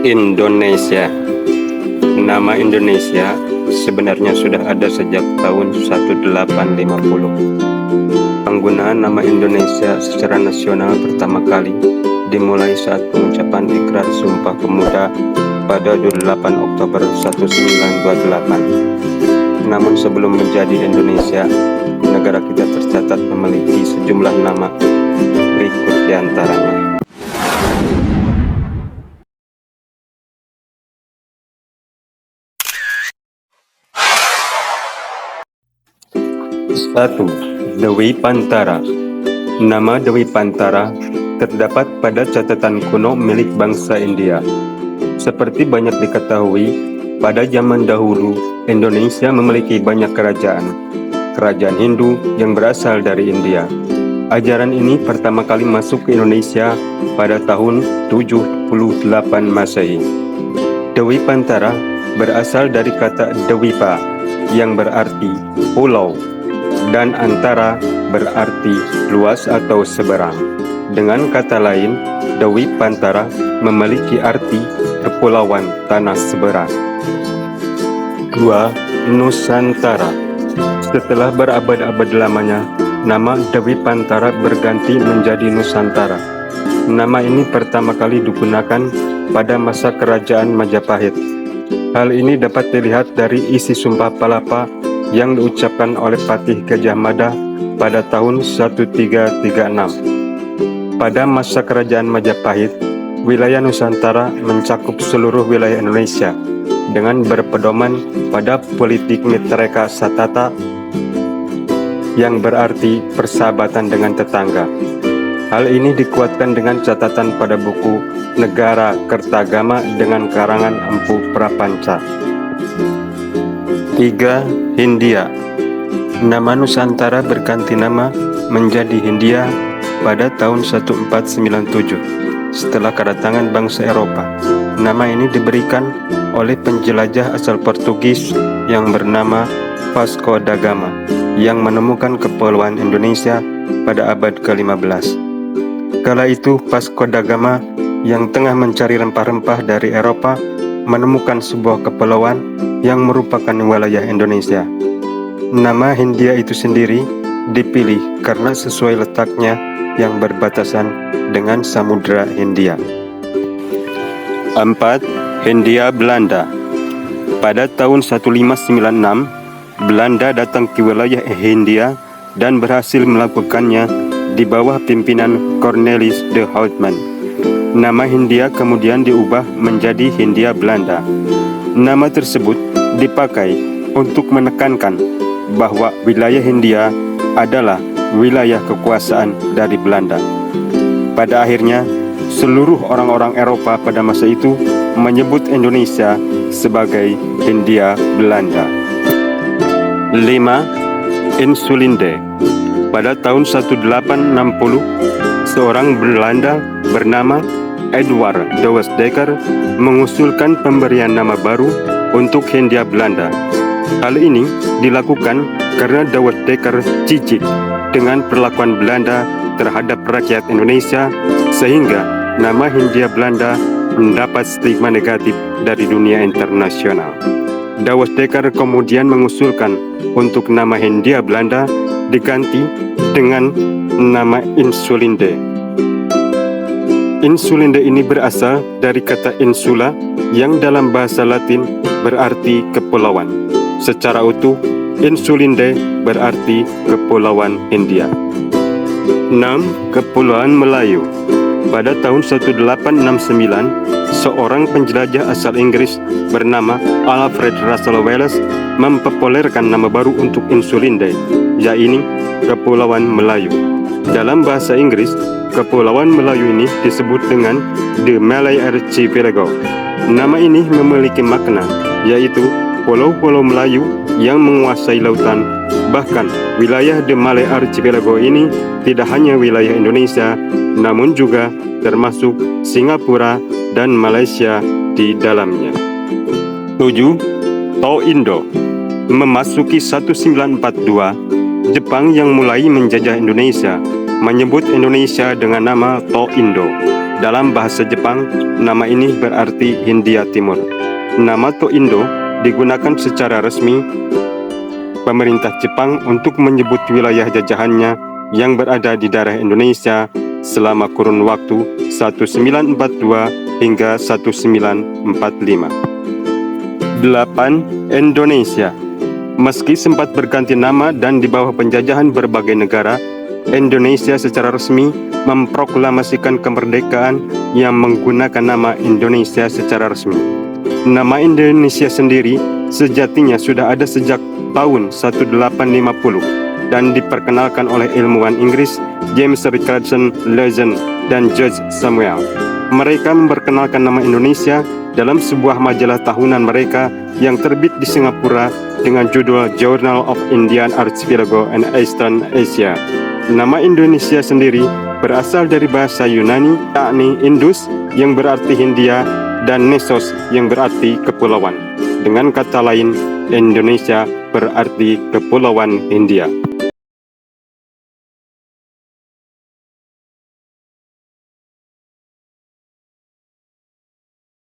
Indonesia. Nama Indonesia sebenarnya sudah ada sejak tahun 1850. Penggunaan nama Indonesia secara nasional pertama kali dimulai saat pengucapan Ikrar Sumpah Pemuda pada 28 Oktober 1928. Namun sebelum menjadi Indonesia, negara kita tercatat memiliki sejumlah nama, berikut diantaranya. Satu, Dewi Pantara. Nama Dewi Pantara terdapat pada catatan kuno milik bangsa India. Seperti banyak diketahui, pada zaman dahulu Indonesia memiliki banyak kerajaan Hindu yang berasal dari India. Ajaran ini pertama kali masuk ke Indonesia pada tahun 78 Masehi. Dewi Pantara berasal dari kata Dewipa yang berarti pulau, dan antara berarti luas atau seberang. Dengan kata lain, Dewi Pantara memiliki arti kepulauan tanah seberang. 2. Nusantara. Setelah berabad-abad lamanya, nama Dewi Pantara berganti menjadi Nusantara. Nama ini pertama kali digunakan pada masa kerajaan Majapahit. Hal ini dapat dilihat dari isi Sumpah Palapa yang diucapkan oleh Patih Gajah Mada pada tahun 1336. Pada masa kerajaan Majapahit, wilayah Nusantara mencakup seluruh wilayah Indonesia dengan berpedoman pada politik Mitreka Satata yang berarti persahabatan dengan tetangga. Hal ini dikuatkan dengan catatan pada buku Negara Kertagama dengan karangan Empu Prapanca. 3. Hindia. Nama Nusantara berganti nama menjadi Hindia pada tahun 1497 setelah kedatangan bangsa Eropa. Nama ini diberikan oleh penjelajah asal Portugis yang bernama Vasco da Gama yang menemukan kepulauan Indonesia pada abad ke-15. Kala itu Vasco da Gama yang tengah mencari rempah-rempah dari Eropa menemukan sebuah kepulauan yang merupakan wilayah Indonesia. Nama Hindia itu sendiri dipilih karena sesuai letaknya yang berbatasan dengan Samudra Hindia. 4. Hindia Belanda. Pada tahun 1596, Belanda datang ke wilayah Hindia dan berhasil melakukannya di bawah pimpinan Cornelis de Houtman. Nama Hindia kemudian diubah menjadi Hindia Belanda. Nama tersebut dipakai untuk menekankan bahwa wilayah Hindia adalah wilayah kekuasaan dari Belanda. Pada akhirnya, seluruh orang-orang Eropa pada masa itu menyebut Indonesia sebagai Hindia Belanda. 5. Insulinde. Pada tahun 1860, seorang Belanda bernama Edward de Westdekker mengusulkan pemberian nama baru untuk Hindia Belanda. Hal ini dilakukan karena de Westdekker jijik dengan perlakuan Belanda terhadap rakyat Indonesia, sehingga nama Hindia Belanda mendapat stigma negatif dari dunia internasional. De Westdekker kemudian mengusulkan untuk nama Hindia Belanda diganti dengan nama Insulinde. Insulinde ini berasal dari kata insula yang dalam bahasa Latin berarti kepulauan. Secara utuh, Insulinde berarti Kepulauan Hindia. 6. Kepulauan Melayu. Pada tahun 1869, seorang penjelajah asal Inggris bernama Alfred Russel Wallace mempopulerkan nama baru untuk Insulinde, yaitu Kepulauan Melayu. Dalam bahasa Inggris, Kepulauan Melayu ini disebut dengan The Malay Archipelago. Nama ini memiliki makna, yaitu pulau-pulau Melayu yang menguasai lautan. Bahkan, wilayah The Malay Archipelago ini tidak hanya wilayah Indonesia, namun juga termasuk Singapura dan Malaysia di dalamnya. 7. Toindo. Memasuki 1942, Jepang yang mulai menjajah Indonesia menyebut Indonesia dengan nama Toindo. Dalam bahasa Jepang, nama ini berarti Hindia Timur. Nama Toindo digunakan secara resmi pemerintah Jepang untuk menyebut wilayah jajahannya yang berada di daerah Indonesia selama kurun waktu 1942 hingga 1945. 8. Indonesia. Meski sempat berganti nama dan di bawah penjajahan berbagai negara, Indonesia secara resmi memproklamasikan kemerdekaan yang menggunakan nama Indonesia secara resmi. Nama Indonesia sendiri sejatinya sudah ada sejak tahun 1850 dan diperkenalkan oleh ilmuwan Inggris James Richardson Legend dan George Samuel. Mereka memperkenalkan nama Indonesia dalam sebuah majalah tahunan mereka yang terbit di Singapura dengan judul Journal of Indian Archipelago and Eastern Asia. Nama Indonesia sendiri berasal dari bahasa Yunani, yakni Indus yang berarti Hindia dan Nesos yang berarti kepulauan. Dengan kata lain, Indonesia berarti kepulauan Hindia.